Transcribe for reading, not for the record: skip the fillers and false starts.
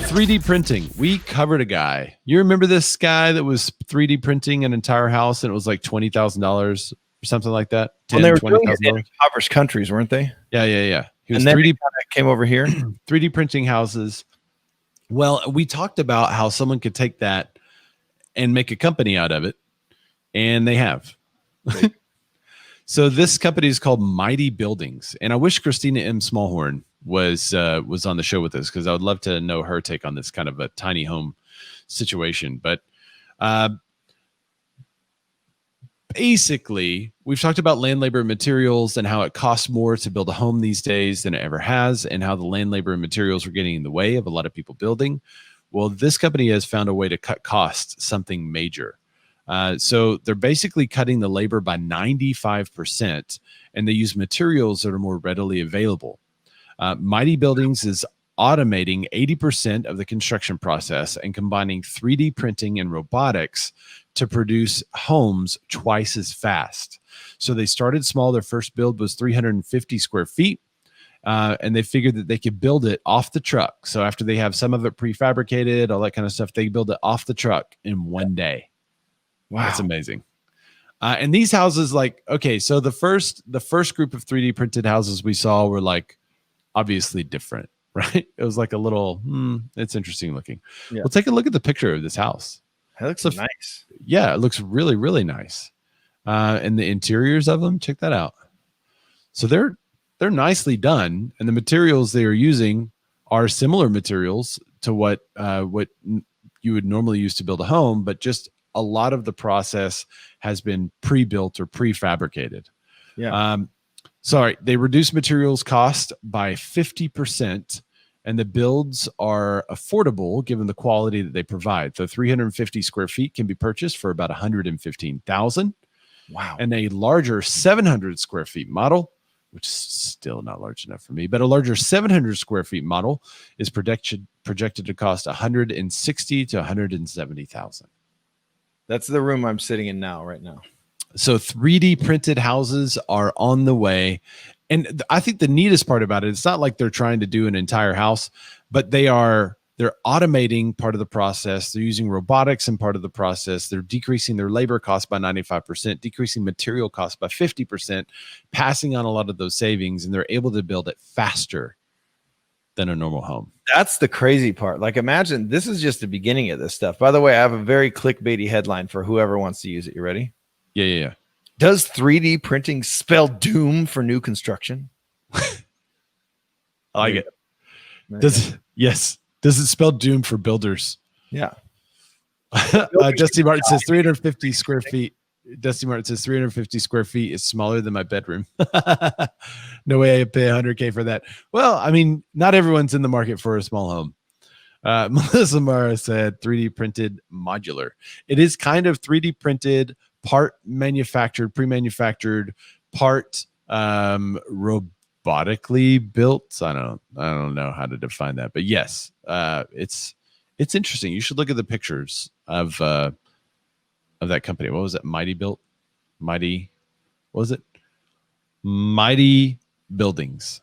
3D printing. We covered a guy. You remember this guy that was 3D printing an entire house and it was like $20,000 or something like that? When they were doing it $20,000. in impoverished countries, weren't they? Yeah. He was And then 3D came over here. 3D printing houses. Well, we talked about how someone could take that and make a company out of it, and they have. So this company is called Mighty Buildings, and I wish Christina M. Smallhorn was on the show with us, because I would love to know her take on this kind of a tiny home situation. But basically, we've talked about land, labor, and materials and how it costs more to build a home these days than it ever has, and how the land, labor, and materials are getting in the way of a lot of people building. Well, this company has found a way to cut costs, something major. So they're basically cutting the labor by 95%, and they use materials that are more readily available. Mighty Buildings is automating 80% of the construction process and combining 3D printing and robotics to produce homes twice as fast. So they started small. Their first build was 350 square feet. And they figured that they could build it off the truck. So after they have some of it prefabricated, all that kind of stuff, they build it off the truck in one day. Wow. That's amazing. And these houses, like, okay, so the first group of 3D printed houses we saw were like obviously different, right? It was like a little, it's interesting looking. Yeah. Well, take a look at the picture of this house. It looks nice. Yeah, it looks really, really nice. And the interiors of them, check that out. So they're nicely done, and the materials they are using are similar materials to what you would normally use to build a home, but just a lot of the process has been pre-built or prefabricated. Yeah. Sorry, they reduce materials cost by 50%, and the builds are affordable given the quality that they provide. The 350 square feet can be purchased for about $115,000. Wow. And a larger 700 square feet model, which is still not large enough for me, but a larger 700 square feet model is projected to cost $160,000 to $170,000. That's the room I'm sitting in now, right now. So 3D printed houses are on the way. And I think the neatest part about it, it's not like they're trying to do an entire house, but they're automating part of the process. They're using robotics in part of the process. They're decreasing their labor costs by 95%, decreasing material costs by 50%, passing on a lot of those savings, and they're able to build it faster than a normal home. That's the crazy part. Like, imagine this is just the beginning of this stuff. By the way, I have a very clickbaity headline for whoever wants to use it. You ready? Yeah. Does 3D printing spell doom for new construction? I like it. Yes. Does it spell doom for builders? Yeah. Dusty Martin says 350 square feet. Dusty Martin says 350 square feet is smaller than my bedroom. No way I pay $100K for that. Well, I mean, not everyone's in the market for a small home. Melissa Mara said 3D printed modular. It is kind of 3D printed, part manufactured, pre-manufactured, part robotically built. I don't know how to define that, but yes, it's interesting. You should look at the pictures of that company. What was it? Mighty Buildings.